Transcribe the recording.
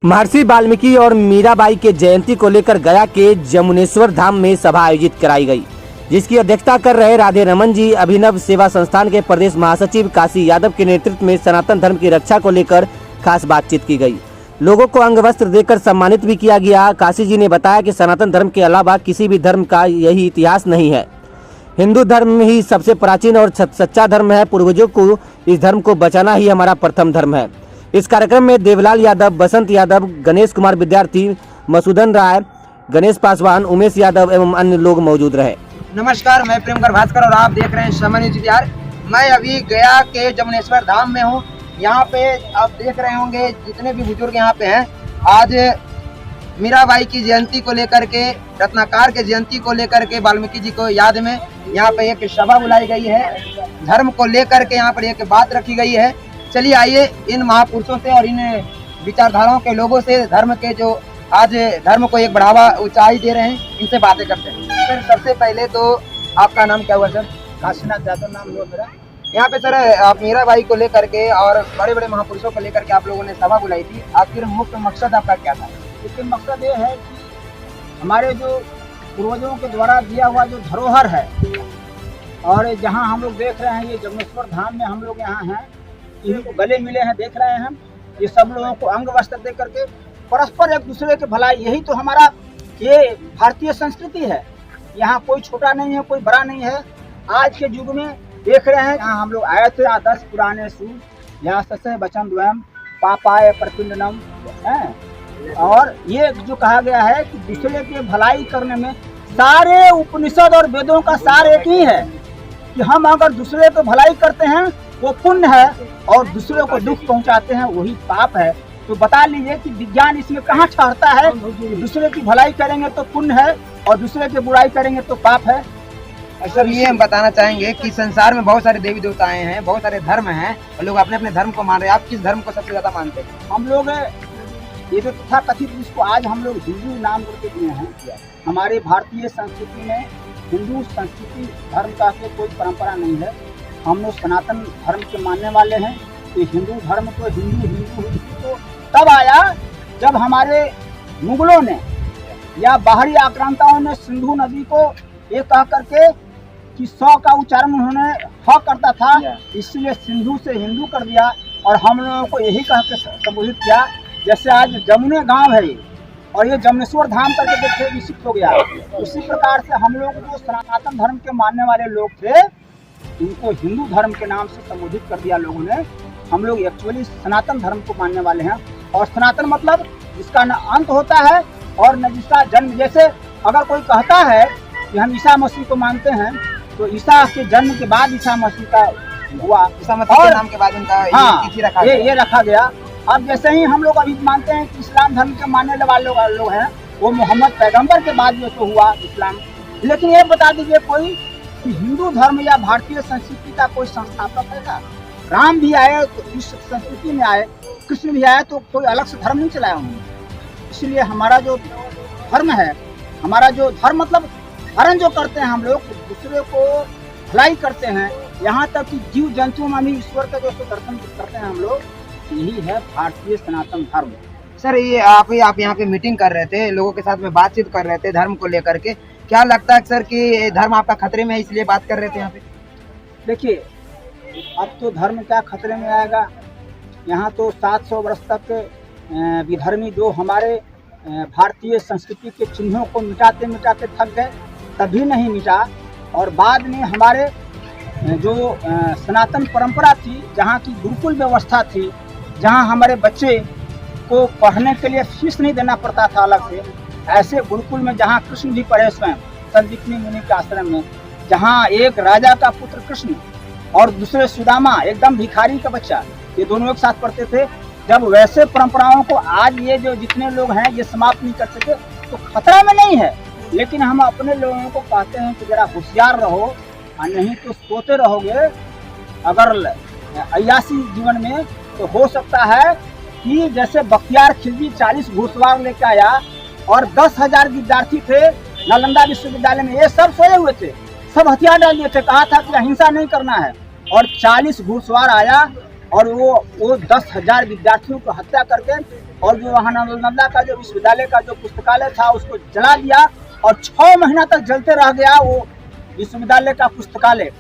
महर्षि वाल्मीकि और मीराबाई के जयंती को लेकर गया के जमुनेश्वर धाम में सभा आयोजित कराई गई, जिसकी अध्यक्षता कर रहे राधे रमन जी। अभिनव सेवा संस्थान के प्रदेश महासचिव काशी यादव के नेतृत्व में सनातन धर्म की रक्षा को लेकर खास बातचीत की गई। लोगों को अंग वस्त्र देकर सम्मानित भी किया गया। काशी जी ने बताया कि सनातन धर्म के अलावा किसी भी धर्म का यही इतिहास नहीं है। हिंदू धर्म ही सबसे प्राचीन और सच्चा धर्म है। पूर्वजों को इस धर्म को बचाना ही हमारा प्रथम धर्म है। इस कार्यक्रम में देवलाल यादव, बसंत यादव, गणेश कुमार विद्यार्थी, मसूदन राय, गणेश पासवान, उमेश यादव एवं अन्य लोग मौजूद रहे। नमस्कार, मैं प्रेमकर भास्कर और आप देख रहे हैं समय न्यूज बिहार। मैं अभी गया के जमुनेश्वर धाम में हूँ। यहाँ पे आप देख रहे होंगे जितने भी बुजुर्ग यहाँ पे हैं, आज मीराबाई की जयंती को लेकर के, रत्नाकर के जयंती को लेकर के, वाल्मीकि जी को याद में यहाँ पे एक सभा बुलाई गई है। धर्म को लेकर के यहाँ पर एक बात रखी गई है। चलिए आइए इन महापुरुषों से और इन विचारधाराओं के लोगों से, धर्म के जो आज धर्म को एक बढ़ावा ऊंचाई दे रहे हैं, इनसे बातें करते हैं। सर, सबसे पहले तो आपका नाम क्या हुआ? सर, काशीनाथ यादव नाम हुआ मेरा। यहाँ पे सर आप मीराबाई को लेकर के और बड़े बड़े महापुरुषों को लेकर के आप लोगों ने सभा बुलाई थी। आखिर मुख्य मकसद आपका क्या था? इसके मकसद ये है कि हमारे जो पूर्वजों के द्वारा दिया हुआ जो धरोहर है, और जहाँ हम लोग देख रहे हैं ये जमुनेश्वर धाम में हम लोग यहाँ हैं, इन्हीं को गले मिले हैं, देख रहे हैं हम। ये सब लोगों को अंग वस्त्र दे करके परस्पर एक दूसरे के भलाई, यही तो हमारा ये भारतीय संस्कृति है। यहाँ कोई छोटा नहीं है, कोई बड़ा नहीं है। आज के युग में देख रहे हैं, यहाँ हम लोग आए थे आदर्श पुराने सूर, यहाँ सस्य वचन द्वयम पापाय प्रपिंडनम है। और ये जो कहा गया है कि दूसरे के भलाई करने में सारे उपनिषद और वेदों का सार एक ही है कि हम अगर दूसरे को भलाई करते हैं वो पुण्य है, और दूसरे को दुख पहुंचाते हैं वही पाप है। तो बता लीजिए कि विज्ञान इसमें कहाँ ठहरता है? दूसरे की भलाई करेंगे तो पुण्य है और दूसरे की बुराई करेंगे तो पाप है। सर, ये हम बताना चाहेंगे कि संसार में बहुत सारे देवी देवताएं हैं, बहुत सारे धर्म हैं और लोग अपने अपने धर्म को मान रहे हैं। आप किस धर्म को सबसे ज्यादा मानते हैं? हम लोग ये जो तथा कथित जिसको आज हम लोग हिंदू नाम करके दिए हैं, हमारे भारतीय संस्कृति में हिंदू संस्कृति धर्म का कोई परंपरा नहीं है। हम लोग सनातन धर्म के मानने वाले हैं। तो हिंदू धर्म तो हिंदू तो तब आया जब हमारे मुगलों ने या बाहरी आक्रांताओं ने सिंधु नदी को ये कह करके कि 100 का उच्चारण उन्होंने ह करता था, इसलिए सिंधु से हिंदू कर दिया और हम लोगों को यही कह के संबोधित किया। जैसे आज जमुने गांव है और ये जमुनेश्वर धाम करके देखते विकसित हो गया। उसी प्रकार से हम लोग जो सनातन धर्म के मानने वाले लोग थे, इनको हिंदू धर्म के नाम से संबोधित कर दिया लोगों ने। हम लोग एक्चुअली सनातन धर्म को मानने वाले हैं, और सनातन मतलब जिसका न अंत होता है और न जिसका जन्म। जैसे अगर कोई कहता है कि हम ईसा मसीह को मानते हैं, तो ईसा के जन्म के बाद ईसा मसीह का हुआ, ईसा मसीह के नाम के बाद इनका ये रखा गया। अब जैसे ही हम लोग अभी मानते हैं कि इस्लाम धर्म के मानने वाले लोग हैं, वो मोहम्मद पैगम्बर के बाद जो तो हुआ इस्लाम। लेकिन ये बता दीजिए कोई कि हिंदू धर्म या भारतीय संस्कृति का कोई संस्थापक है क्या? राम भी आए तो इस संस्कृति में आए, कृष्ण भी आए, तो कोई अलग से धर्म नहीं चलाया उन्होंने। इसलिए हमारा जो धर्म है, हमारा जो धर्म मतलब हरण जो करते हैं हम लोग, दूसरे को भलाई करते हैं, यहाँ तक कि जीव जंतुओं में भी ईश्वर का जो दर्शन करते हैं हम लोग, यही है भारतीय सनातन धर्म। सर, ये आप यहाँ पे मीटिंग कर रहे थे, लोगों के साथ में बातचीत कर रहे थे धर्म को लेकर के। क्या लगता है सर कि धर्म आपका खतरे में है, इसलिए बात कर रहे थे यहाँ पे? देखिए, अब तो धर्म क्या खतरे में आएगा? यहाँ तो 700 वर्ष तक विधर्मी जो हमारे भारतीय संस्कृति के चिन्हों को मिटाते मिटाते थक गए, तभी नहीं मिटा। और बाद में हमारे जो सनातन परंपरा थी, जहाँ की गुरुकुल व्यवस्था थी, जहाँ हमारे बच्चे को पढ़ने के लिए फीस नहीं देना पड़ता था अलग से, ऐसे गुरुकुल में जहाँ कृष्ण भी पढ़े स्वयं संदीपनी मुनि के आश्रम में, जहाँ एक राजा का पुत्र कृष्ण और दूसरे सुदामा एकदम भिखारी का बच्चा, ये दोनों एक साथ पढ़ते थे। जब वैसे परंपराओं को आज ये जो जितने लोग हैं ये समाप्त नहीं कर सके, तो खतरा में नहीं है। लेकिन हम अपने लोगों को कहते हैं कि जरा होशियार रहो, और नहीं तो सोते रहोगे अगर अय्यासी जीवन में, तो हो सकता है कि जैसे बख्तियार खिलजी 40 घुड़सवार लेके आया और 10,000 विद्यार्थी थे नालंदा विश्वविद्यालय में, ये सब सोए हुए थे, सब हथियार डाल दिए थे, कहा था कि अहिंसा नहीं करना है, और 40 घुड़सवार आया और वो 10,000 विद्यार्थियों को हत्या करके और जो वहाँ नालंदा का जो विश्वविद्यालय का जो पुस्तकालय था उसको जला दिया और 6 महीना तक जलते रह गया वो विश्वविद्यालय का पुस्तकालय।